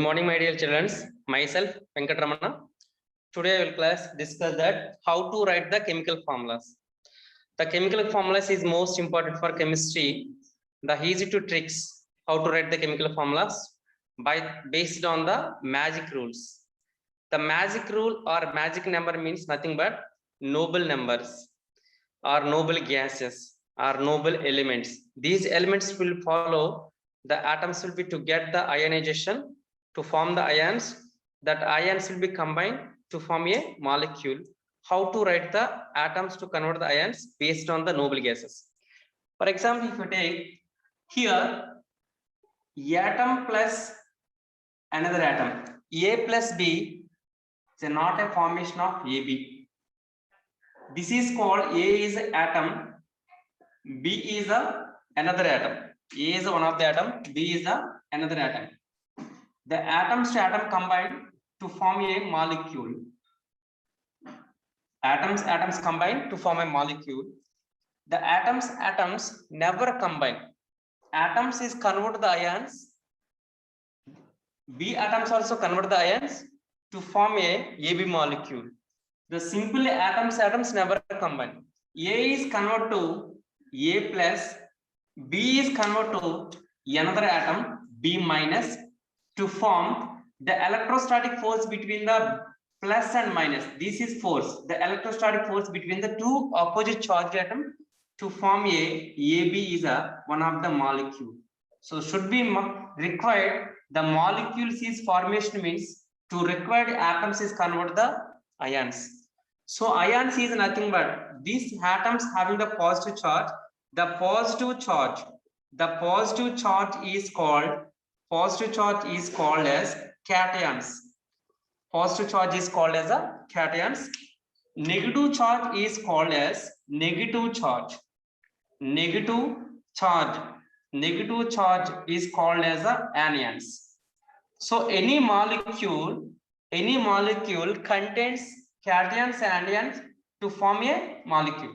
morning, my dear children. Myself, Venkatramana. Today, I will class discuss that how to write the chemical formulas. The chemical formulas is most important for chemistry. The easy to tricks how to write the chemical formulas by based on the magic rules. The magic rule or magic number means nothing but noble numbers or noble gases or noble elements. These elements will follow the atoms will be to get the ionization to form the ions. That ions will be combined to form a molecule. How to write the atoms to convert the ions based on the noble gases. For example, if you take here atom plus another atom, A plus B is not a formation of AB. This is called A is atom, B is another atom. A is one of the atom, B is another atom. The atoms to atom combine to form a molecule. Atoms combine to form a molecule. The atoms never combine. Atoms is convert the ions. B atoms also convert the ions to form a AB molecule. The simple atoms never combine. A is convert to A plus, B is convert to another atom B minus to form the electrostatic force between the plus and minus. This is force, the electrostatic force between the two opposite charged atoms to form a AB is one of the molecule. So should be required the molecules is formation means to required atoms is convert the ions. So ions is nothing but these atoms having the positive charge. The positive charge is called as cations. Positive charge is called as a cations. Negative charge is called as negative charge. Negative charge is called as a anions. So any molecule contains cations and anions to form a molecule.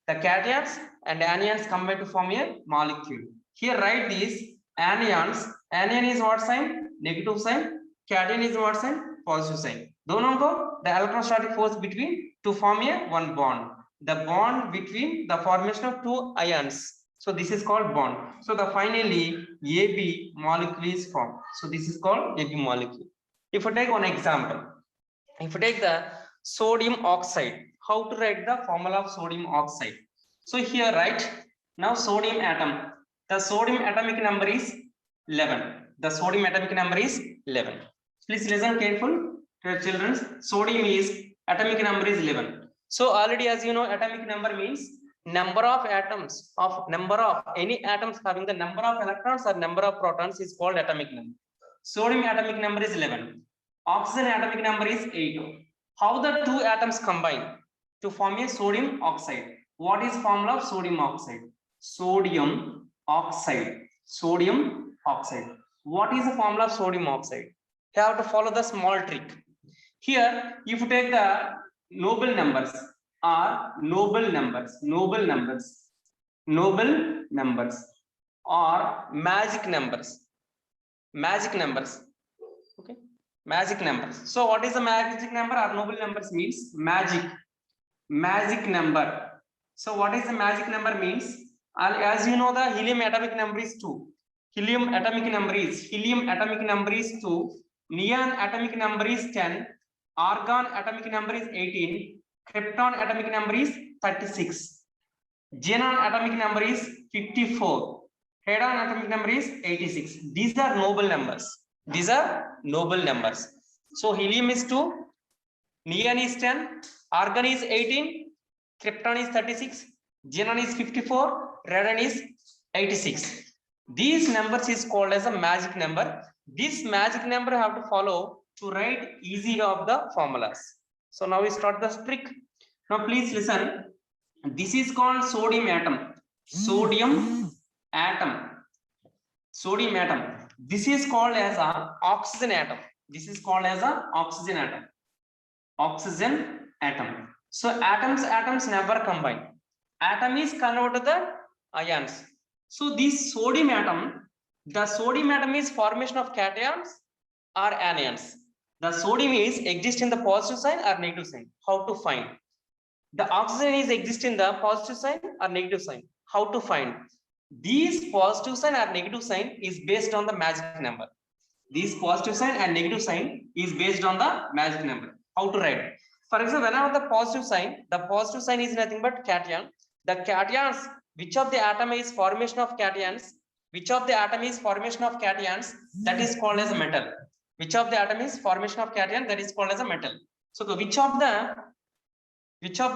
The cations and anions combine to form a molecule. Here write these anions. Anion is what sign? Negative sign. Cation is what sign? Positive sign. Dono ko the electrostatic force between to form a one bond. The bond between the formation of two ions. So this is called bond. So the finally AB molecule is formed. So this is called AB molecule. If you take one example, if you take the sodium oxide, how to write the formula of sodium oxide? So here write now sodium atom. The sodium atomic number is 11. The sodium atomic number is 11. Please listen careful, children. Sodium is atomic number is 11. So already as you know, atomic number means number of atoms of number of any atoms having the number of electrons or number of protons is called atomic number. Sodium atomic number is 11. Oxygen atomic number is 8. How the two atoms combine to form a sodium oxide? What is formula of sodium oxide? Sodium oxide. Sodium oxide. What is the formula of sodium oxide? You have to follow the small trick. Here, if you take the noble numbers or noble numbers or magic numbers. Okay, magic numbers. So what is the magic number or noble numbers means magic number. So what is the magic number means? As you know, the helium atomic number is 2. Helium atomic number is 2. Neon atomic number is 10. Argon atomic number is 18. Krypton atomic number is 36. Xenon atomic number is 54. Radon atomic number is 86. These are noble numbers. So helium is 2, neon is 10, argon is 18, krypton is 36, xenon is 54, radon is 86. These numbers is called as a magic number. This magic number have to follow to write easy of the formulas. So now we start the trick. Now please listen. This is called sodium atom. Sodium atom. This is called as a oxygen atom. Oxygen atom. So atoms never combine. Atom is converted to the ions. So this sodium atom, the sodium atom is formation of cations are anions. The sodium is exist in the positive sign or negative sign. How to find? The oxygen is exist in the positive sign or negative sign. How to find? These positive sign or negative sign is based on the magic number. These positive sign and negative sign is based on the magic number. How to write? For example, whenever the positive sign is nothing but cation. The cations, which of the atom is formation of cations? Which of the atom is formation of cations? That is called as a metal. Which of the atom is formation of cation? That is called as a metal. So which of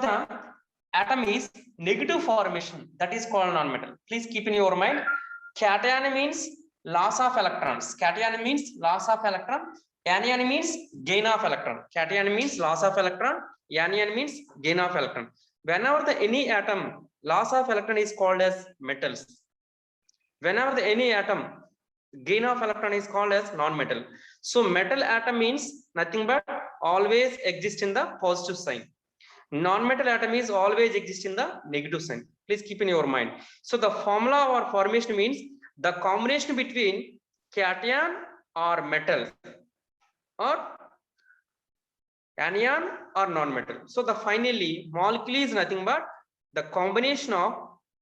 the atom is negative formation? That is called non-metal. Please keep in your mind. Cation means loss of electrons. Cation means loss of electron. Anion means gain of electron. Cation means loss of electron. Anion means gain of electron. Whenever the any atom loss of electron is called as metals. Whenever the any atom gain of electron is called as non-metal. So metal atom means nothing but always exist in the positive sign. Non-metal atom is always exist in the negative sign. Please keep in your mind. So the formula or formation means the combination between cation or metal or anion or non-metal. So the finally molecule is nothing but the combination of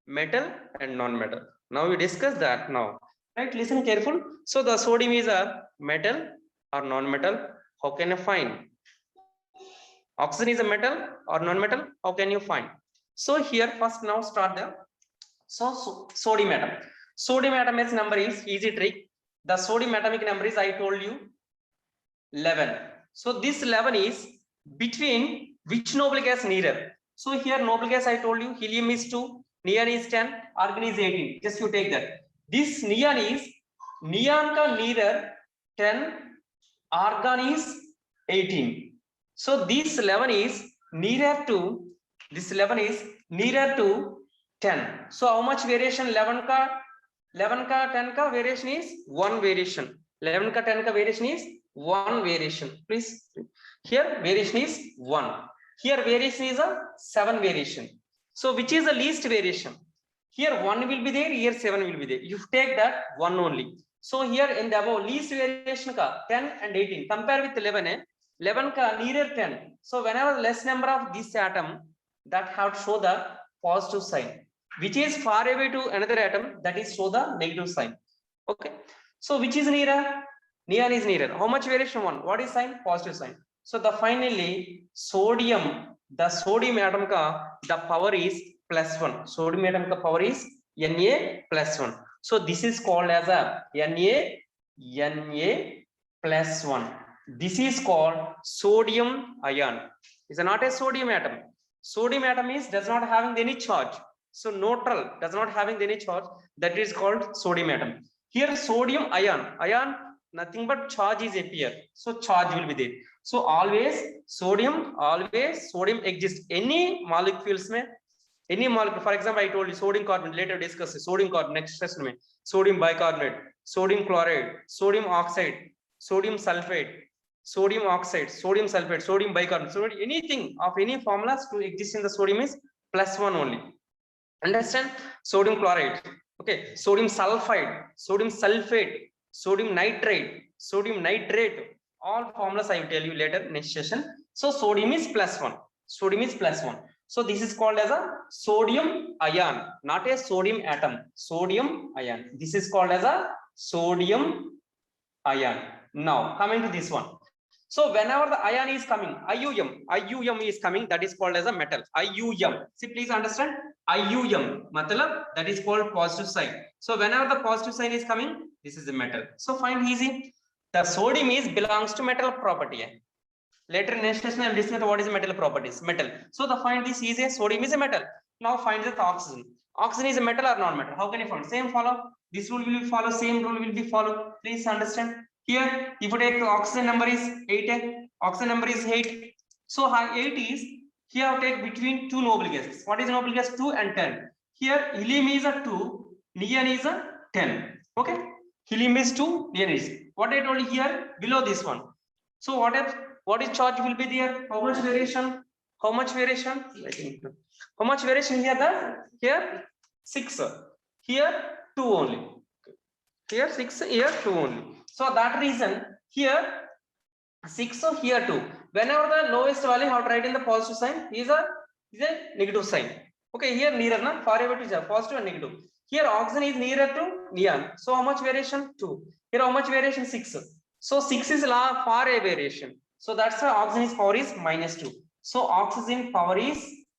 metal and non-metal. Now we discuss that now. Right? Listen careful. So the sodium is a metal or non-metal. How can I find? Oxygen is a metal or non-metal. How can you find? So here first now start the sodium atom. Sodium atom's number is easy trick. The sodium atomic number is, I told you, 11. So this 11 is between which noble gas nearer? So here noble gas I told you, helium is 2, neon is 10, argon is 18. Just you take that. This neon ka nearer 10, argon is 18. So this 11 is nearer to 10. So how much variation? 11 ka 10 ka variation is 1 variation. 11 ka 10 ka variation is 1 variation. Please, here variation is 1. Here variation is a 7 variation. So which is the least variation? Here 1 will be there, here 7 will be there. You take that 1 only. So here in the above least variation ka 10 and 18. Compare with 11. 11 ka nearer 10. So whenever less number of this atom, that have to show the positive sign. Which is far away to another atom, that is show the negative sign. Okay. So which is nearer? Neon is nearer. How much variation? 1. What is sign? Positive sign. So the finally sodium, the sodium atom ka the power is +1. Sodium atom ka power is Na +1. So this is called as a Na +1. This is called sodium ion. It's not a sodium atom. Sodium atom is does not having any charge. So neutral, does not having any charge. That is called sodium atom. Here sodium ion, nothing but charge is appear. So charge will be there. So always sodium exists. Any molecules mein, any molecule. For example, I told you sodium carbonate. Later discuss sodium carbonate. Next session mein, sodium bicarbonate, sodium chloride, sodium oxide, sodium sulfate, sodium oxide, sodium sulfate, sodium bicarbonate. So anything of any formulas to exist in the sodium is +1 only. Understand? Sodium chloride. Okay. Sodium sulfide, sodium sulfate, sodium nitrate. All formulas I will tell you later next session. So sodium is +1. Sodium is +1. So this is called as a sodium ion, not a sodium atom. Sodium ion. This is called as a sodium ion. Now coming to this one. So whenever the ion is coming, IUM is coming, that is called as a metal. IUM. See, please understand. IUM, matlab, that is called positive sign. So whenever the positive sign is coming, this is a metal. So find easy. The sodium is belongs to metal property. Later in next session I will discuss what is metal properties. Metal. So the find this easy. Sodium is a metal. Now find the oxygen. Oxygen is a metal or non-metal? How can you find? Same follow. This rule will be follow. Same rule will be follow. Please understand. Here, if you take the oxygen number is 8. Oxygen number is 8. So 8 is here. Take between two noble gases. What is noble gas? 2 and 10. Here helium is a 2. Neon is a 10. Okay. Helium is 2. Neon is. What I told you here below this one. So what is charge will be there? How much variation? How much variation? How much variation here? Here 6. Here 2 only. Here 6. Here 2 only. So that reason here 6, so here 2. Whenever the lowest value, how to write in the positive sign is a negative sign. Okay, here nearer na, far away to positive and negative. Here oxygen is nearer to neon, so how much variation? 2. Here how much variation? 6. So 6 is far away variation, so that's why oxygen power is -2. So oxygen power is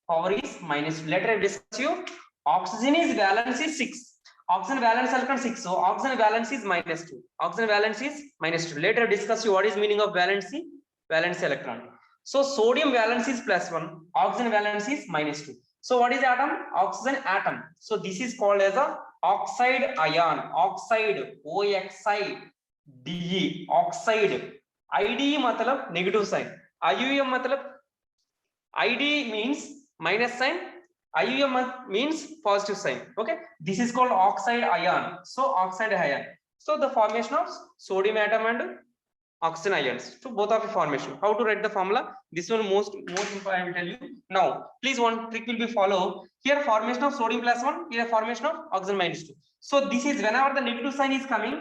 -2. Later I discuss you. Oxygen is valence is 6. Oxygen valence electron 6, so oxygen valence is -2. Oxygen valence is -2. Later discuss you what is meaning of valency electron. So sodium valence is +1, oxygen valence is -2. So what is atom? Oxygen atom. So this is called as a oxide ion. Oxide, OXIDE, oxide. IDE matlab negative sign. IUM matlab ID means minus sign. IUM means positive sign. Okay, this is called oxide ion. So oxide ion. So the formation of sodium atom and oxygen ions. So both of the formation. How to write the formula? This one most important I will tell you. Now, please one trick will be follow. Here formation of sodium +1. Here formation of oxygen -2. So this is whenever the negative sign is coming.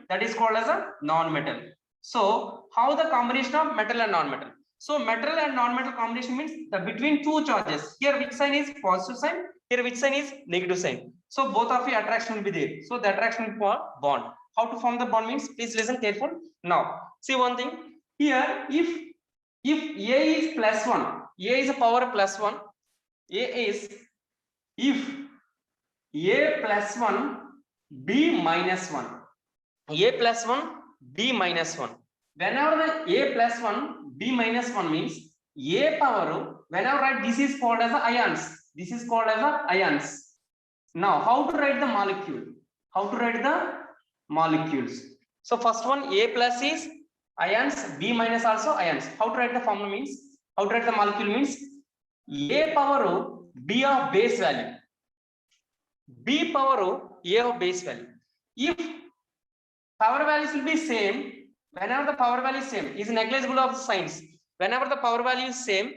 That is called as a non-metal. So how the combination of metal and non-metal? So metal and non-metal combination means the between two charges. Here which sign is positive sign? Here which sign is negative sign? So both of the attraction will be there. So the attraction for bond. How to form the bond means, please listen careful. Now see one thing here. If A is +1, A is a power +1. A is if A +1 B -1. A +1 B -1. Whenever the A +1 B -1 means A power, whenever write this is called as a ions. This is called as a ions. Now how to write the molecule? How to write the molecules? So first one A plus is ions, B minus also ions. How to write the formula means? How to write the molecule means A power B of base value, B power A of base value. If power values will be same, whenever the power value is same, is negligible of the signs. Whenever the power value is same,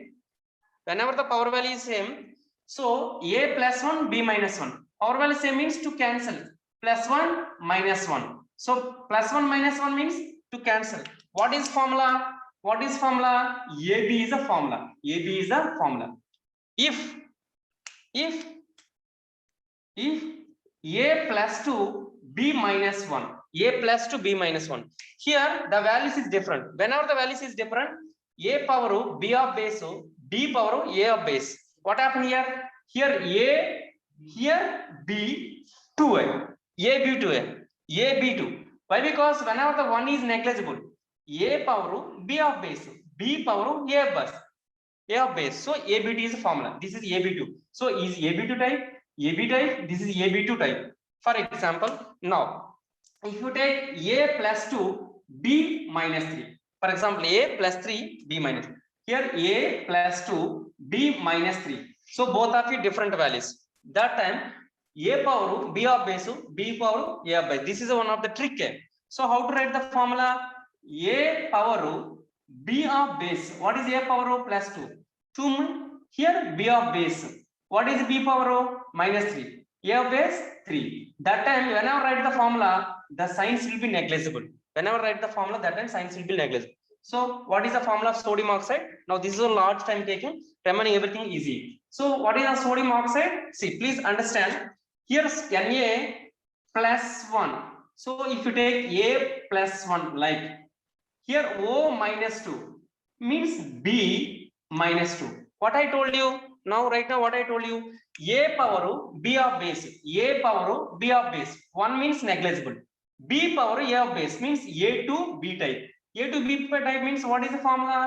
so A +1 B -1. Power value same means to cancel. +1 -1. So +1 -1 means to cancel. What is formula? AB is a formula. If A +2 B -1, A +2 B -1. Here the values is different. Whenever the values is different, A power B of base, B power A of base. What happened here? Here A, here B 2A, A B 2A, A B 2. Why? Because whenever the one is negligible, A power B of base, B power A of base. So ABT is a formula. This is AB2. So is AB2 type? AB type. This is AB2 type. For example, now if you take A +2 B -3. For example, A +3 B -3. Here A +2 B -3. So both of you different values. That time A power B of base, B power A of base. This is one of the trick. So how to write the formula? A power B of base. What is A power +2? 2. Here B of base. What is B power -3? A of base 3. That time whenever write the formula, the signs will be negligible. Whenever write the formula, that time signs will be negligible. So what is the formula of sodium oxide? Now this is a large time taking, remaining everything easy. So what is the sodium oxide? See, please understand. Here's Na+1. So if you take A +1, like here O -2 means B -2. What I told you now, right now, what I told you, A power B of base, A power B of base. One means negligible. B power A of base means A to B type. A to B type means what is the formula?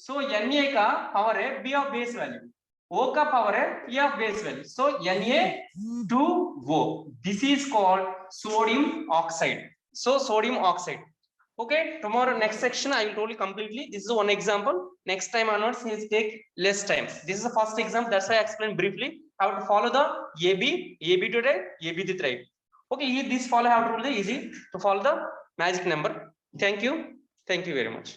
So Na ka power है B of base value, O ka power है A of base value. So Na to O. This is called sodium oxide. So sodium oxide. Okay, tomorrow next section I will totally completely. This is one example. Next time onwards, he will take less time. This is the first example. That's why I explained briefly how to follow the AB to type, AB to type. Okay, this follow how to do the easy to follow the magic number. Thank you very much.